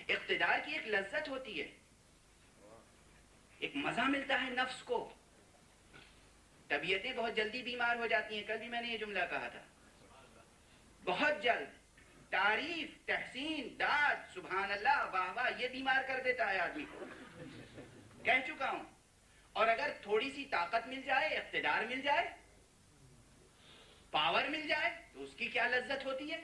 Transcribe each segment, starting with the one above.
اقتدار کی ایک لذت ہوتی ہے، ایک مزہ ملتا ہے نفس کو. طبیعتیں بہت جلدی بیمار ہو جاتی ہیں. کل بھی میں نے یہ جملہ کہا تھا، بہت جلد. تعریف، تحسین، داد، سبحان اللہ، واہ واہ، یہ بیمار کر دیتا ہے آدمی کو. کہہ چکا ہوں. اور اگر تھوڑی سی طاقت مل جائے، اقتدار مل جائے، پاور مل جائے تو اس کی کیا لذت ہوتی ہے.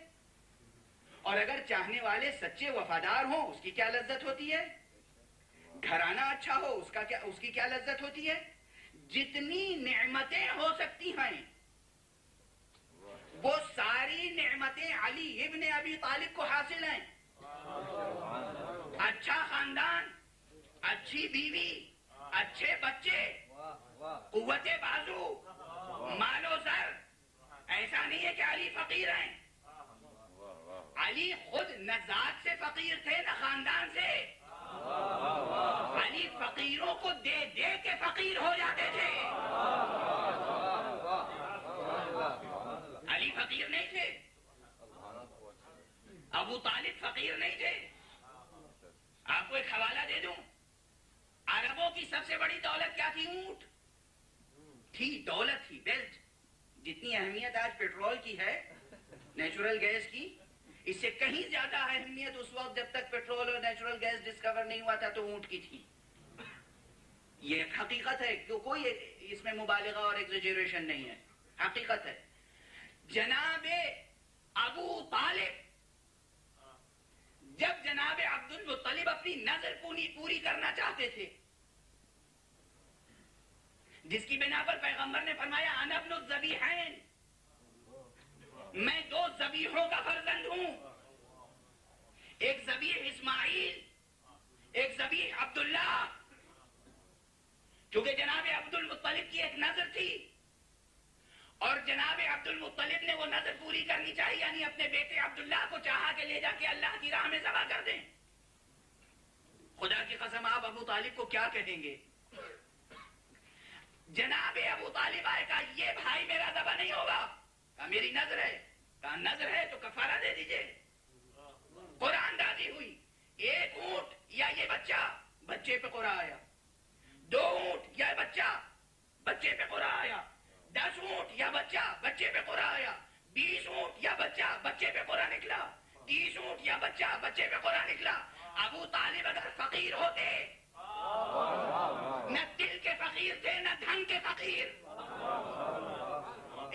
اور اگر چاہنے والے سچے وفادار ہوں اس کی کیا لذت ہوتی ہے. گھرانہ اچھا ہو اس کی کیا لذت ہوتی ہے. جتنی نعمتیں ہو سکتی ہیں وہ ساری نعمتیں علی ابن ابی طالب کو حاصل ہیں. اچھا خاندان، اچھی بیوی، اچھے بچے، قوت بازو، مال و زر. ایسا نہیں ہے کہ علی فقیر ہیں. علی خود نہ ذات سے فقیر تھے نہ خاندان سے. علی فقیروں کو دے دے کے فقیر ہو جاتے تھے. علی فقیر نہیں تھے، ابو طالب فقیر نہیں تھے. آپ کو ایک حوالہ دے دوں، عربوں کی سب سے بڑی دولت کیا تھی؟ اونٹ تھی، دولت تھی، بیلٹ. جتنی اہمیت آج پیٹرول کی ہے، نیچرل گیس کی، اس سے کہیں زیادہ اہمیت اس وقت جب تک پیٹرول اور نیچرل گیس ڈسکور نہیں ہوا تھا تو اونٹ کی تھی. یہ ایک حقیقت ہے، کوئی اس میں مبالغہ اور ایگزیجریشن نہیں ہے، حقیقت ہے. جناب ابو طالب جب جناب عبد المطلب اپنی نظر پوری کرنا چاہتے تھے، جس کی بنا پر پیغمبر نے فرمایا انا ابن الذبیحین، میں دو ذبیحوں کا فرزند ہوں، ایک ذبیح اسماعیل، ایک ذبیح عبداللہ. کیونکہ جناب عبد المطلب کی ایک نظر تھی اور جناب عبد المطلب نے وہ نظر پوری کرنی چاہیے، یعنی اپنے بیٹے عبداللہ کو چاہا کہ لے جا کے اللہ کی راہ میں ذبح کر دیں. خدا کی قسم آپ ابو طالب کو کیا کہیں گے؟ جناب ابو طالب آئے، کہا یہ بھائی میرا ذبح نہیں ہوگا. کہا میری نظر ہے. کہا نظر ہے تو کفارہ دے دیجئے. قرآن نازل ہوئی، ایک اونٹ یا یہ بچہ، بچے پہ قرآن آیا. 2 اونٹ یا بچہ، بچے پہ قرآن آیا. 10 اونٹ یا بچہ، بچے پہ قرآن آیا. 20 اونٹ یا بچہ، بچے پہ قرآن نکلا. 30 اونٹ یا بچہ، بچے پہ قرآن نکلا. ابو طالب اگر فقیر ہوتے، نہ دل کے فقیر تھے نہ دھن کے فقیر،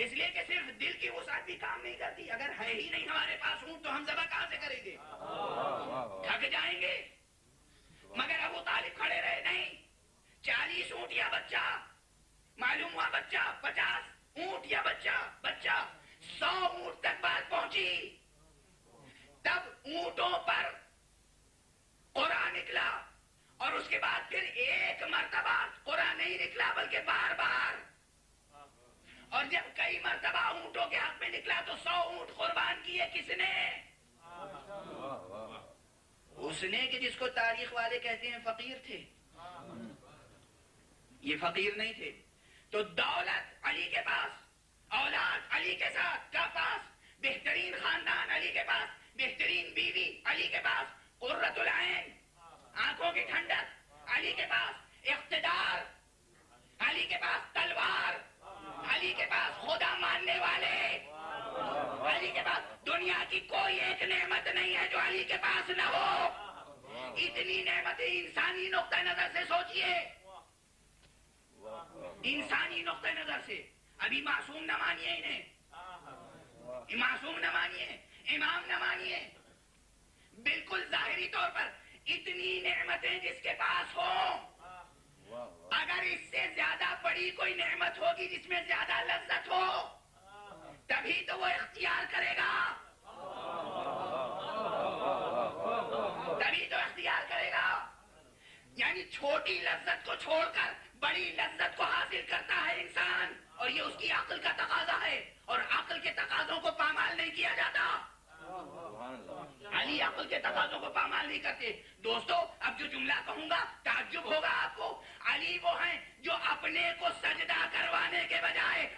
اس لیے کہ صرف دل کی وسعت بھی کام نہیں کرتی. اگر ہے ہی نہیں ہمارے پاس اونٹ تو ہم ذبح کہاں سے کریں گے؟ تھک جائیں گے. مگر ابو طالب کھڑے رہے، نہیں 40 اونٹ یا بچہ. معلوم ہوا بچہ 50 اونٹ یا بچہ 100 اونٹ تک بات پہنچی. تب اونٹوں پر قرآن نکلا اور اس کے بعد پھر ایک مرتبہ قرآن نہیں نکلا بلکہ بار بار. اور جب کئی مرتبہ اونٹوں کے حق میں نکلا تو 100 اونٹ قربان کیے. کس نے؟ اس نے کہ جس کو تاریخ والے کہتے ہیں فقیر تھے. یہ فقیر نہیں تھے. تو دولت علی کے پاس، اولاد علی کے ساتھ کا پاس، بہترین خاندان علی کے پاس، بہترین بیوی علی کے پاس، قرۃ العین، آنکھوں کی ٹھنڈک علی کے پاس، اقتدار علی کے پاس، تلوار علی کے پاس، خدا ماننے والے علی کے پاس. دنیا کی کوئی ایک نعمت نہیں ہے جو علی کے پاس نہ ہو. اتنی نعمتیں انسانی نقطہ نظر سے سوچئے، انسانی نقطہ نظر سے. ابھی معصوم نہ مانیے انہیں، معصوم نہ مانیے، امام نہ مانیے. بالکل ظاہری طور پر اتنی نعمتیں جس کے پاس ہوں، اگر اس سے زیادہ بڑی کوئی نعمت ہوگی جس میں زیادہ لذت ہو تبھی تو وہ اختیار کرے گا، تبھی تو اختیار کرے گا. یعنی چھوٹی لذت کو چھوڑ کر بڑی لذت کو حاصل کرتا ہے انسان، اور یہ اس کی عقل کا تقاضا ہے، اور عقل کے تقاضوں کو پامال نہیں کیا جاتا. علی عقل کے تقاضوں کو پامال نہیں کرتے. دوستو اب جو جملہ کہوں گا تعجب ہوگا آپ کو. علی وہ ہیں جو اپنے کو سجدہ کروانے کے بجائے